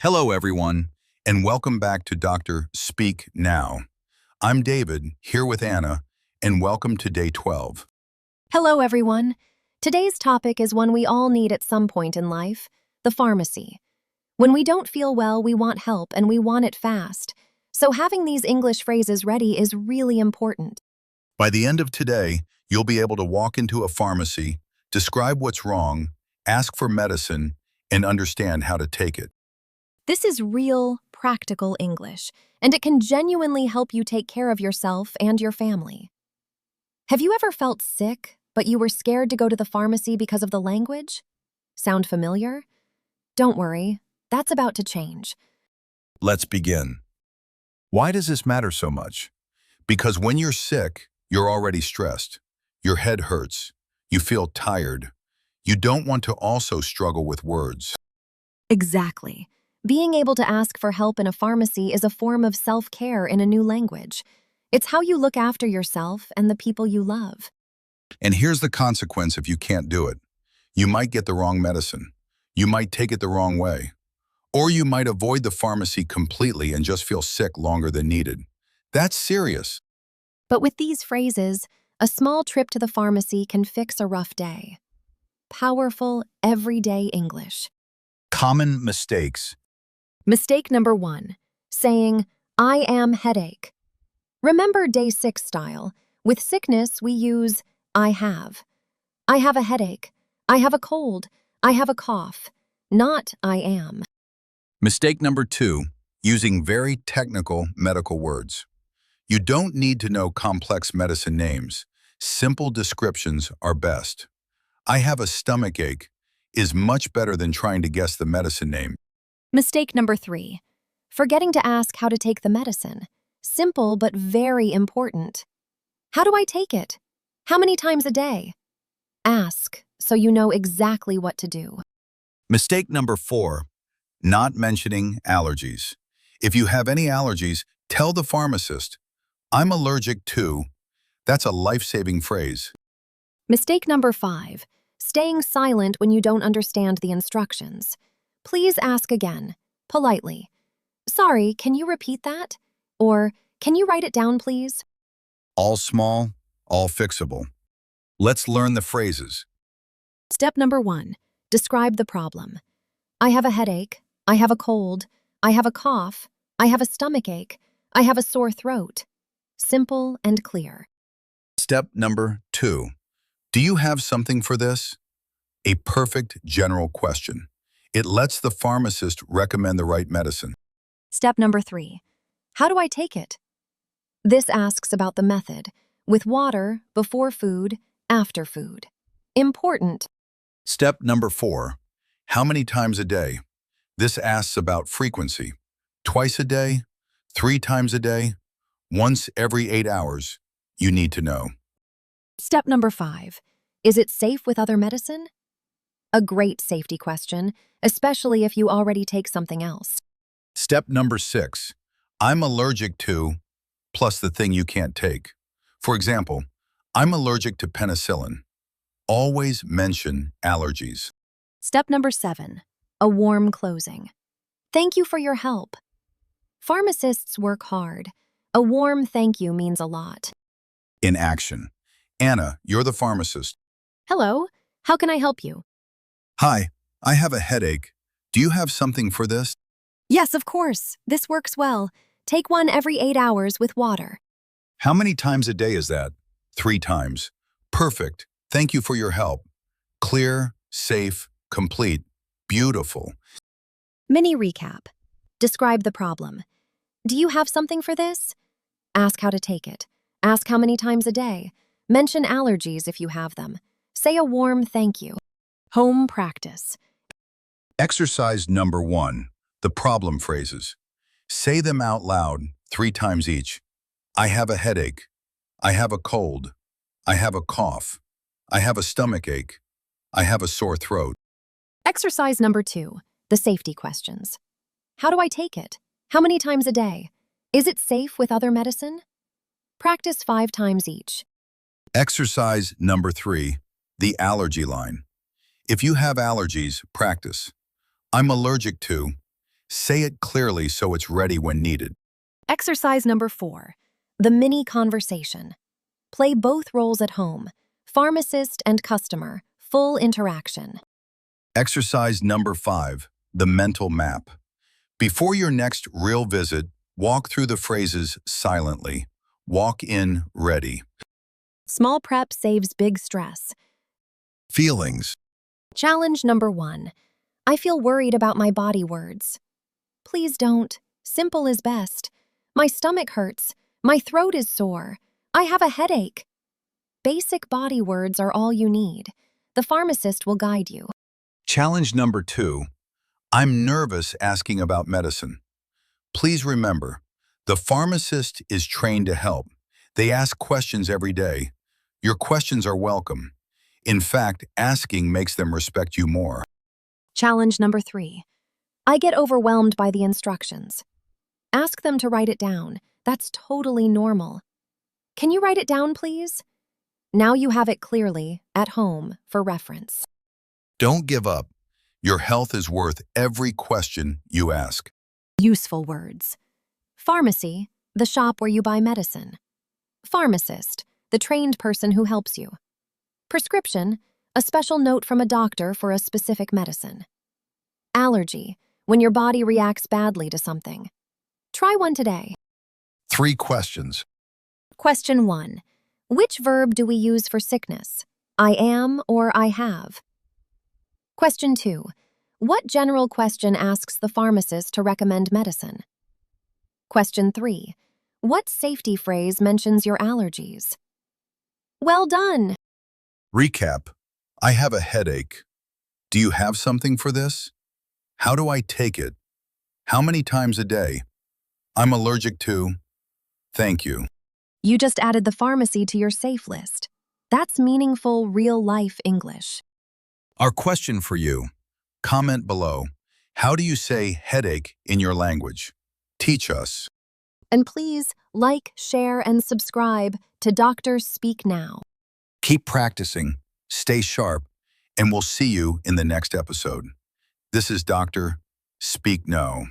Hello, everyone, and welcome back to Dr. Speak Now. I'm David, here with Anna, and welcome to Day 12. Hello, everyone. Today's topic is one we all need at some point in life, the pharmacy. When we don't feel well, we want help and we want it fast. So having these English phrases ready is really important. By the end of today, you'll be able to walk into a pharmacy, describe what's wrong, ask for medicine, and understand how to take it. This is real, practical English, and it can genuinely help you take care of yourself and your family. Have you ever felt sick, but you were scared to go to the pharmacy because of the language? Sound familiar? Don't worry, that's about to change. Let's begin. Why does this matter so much? Because when you're sick, you're already stressed. Your head hurts. You feel tired. You don't want to also struggle with words. Exactly. Being able to ask for help in a pharmacy is a form of self-care in a new language. It's how you look after yourself and the people you love. And here's the consequence if you can't do it. You might get the wrong medicine. You might take it the wrong way. Or you might avoid the pharmacy completely and just feel sick longer than needed. That's serious. But with these phrases, a small trip to the pharmacy can fix a rough day. Powerful, everyday English. Common mistakes. Mistake number 1, saying, I am headache. Remember day 6 style. With sickness, we use I have. I have a headache. I have a cold. I have a cough. Not I am. Mistake number 2, using very technical medical words. You don't need to know complex medicine names. Simple descriptions are best. I have a stomach ache is much better than trying to guess the medicine name. Mistake number 3, forgetting to ask how to take the medicine. Simple but very important. How do I take it? How many times a day? Ask so you know exactly what to do. Mistake number 4, not mentioning allergies. If you have any allergies, tell the pharmacist, I'm allergic to. That's a life-saving phrase. Mistake number 5, staying silent when you don't understand the instructions. Please ask again, politely. Sorry, can you repeat that? Or, can you write it down, please? All small, all fixable. Let's learn the phrases. Step number 1, describe the problem. I have a headache. I have a cold. I have a cough. I have a stomach ache. I have a sore throat. Simple and clear. Step number 2, do you have something for this? A perfect general question. It lets the pharmacist recommend the right medicine. Step number 3, how do I take it? This asks about the method, with water, before food, after food. Important. Step number 4, how many times a day? This asks about frequency. Twice a day? 3 times a day? Once every 8 hours? You need to know. Step number 5, is it safe with other medicine? A great safety question, especially if you already take something else. Step number 6, I'm allergic to, plus the thing you can't take. For example, I'm allergic to penicillin. Always mention allergies. Step number 7, a warm closing. Thank you for your help. Pharmacists work hard. A warm thank you means a lot. In action. Anna, you're the pharmacist. Hello, how can I help you? Hi, I have a headache. Do you have something for this? Yes, of course. This works well. Take one every 8 hours with water. How many times a day is that? 3 times. Perfect. Thank you for your help. Clear, safe, complete. Beautiful. Mini recap. Describe the problem. Do you have something for this? Ask how to take it. Ask how many times a day. Mention allergies if you have them. Say a warm thank you. Home practice. Exercise number 1, the problem phrases. Say them out loud 3 times each. I have a headache. I have a cold. I have a cough. I have a stomach ache. I have a sore throat. Exercise number 2, the safety questions. How do I take it? How many times a day? Is it safe with other medicine? Practice 5 times each. Exercise number 3, the allergy line. If you have allergies, practice. I'm allergic to. Say it clearly so it's ready when needed. Exercise number 4. The mini conversation. Play both roles at home, pharmacist and customer, full interaction. Exercise number 5. The mental map. Before your next real visit, walk through the phrases silently. Walk in ready. Small prep saves big stress. Feelings. Challenge number 1. I feel worried about my body words. Please don't. Simple is best. My stomach hurts. My throat is sore. I have a headache. Basic body words are all you need. The pharmacist will guide you. Challenge number 2. I'm nervous asking about medicine. Please remember, the pharmacist is trained to help. They ask questions every day. Your questions are welcome. In fact, asking makes them respect you more. Challenge number 3. I get overwhelmed by the instructions. Ask them to write it down. That's totally normal. Can you write it down, please? Now you have it clearly, at home, for reference. Don't give up. Your health is worth every question you ask. Useful words. Pharmacy, the shop where you buy medicine. Pharmacist, the trained person who helps you. Prescription, a special note from a doctor for a specific medicine. Allergy, when your body reacts badly to something. Try one today. 3 questions. Question 1. Which verb do we use for sickness? I am or I have? Question 2. What general question asks the pharmacist to recommend medicine? Question 3. What safety phrase mentions your allergies? Well done! Recap. I have a headache. Do you have something for this? How do I take it? How many times a day? I'm allergic to. Thank you. You just added the pharmacy to your safe list. That's meaningful, real-life English. Our question for you. Comment below. How do you say headache in your language? Teach us. And please like, share, and subscribe to DR Speak Now. Keep practicing, stay sharp, and we'll see you in the next episode. This is Dr. Speak Now.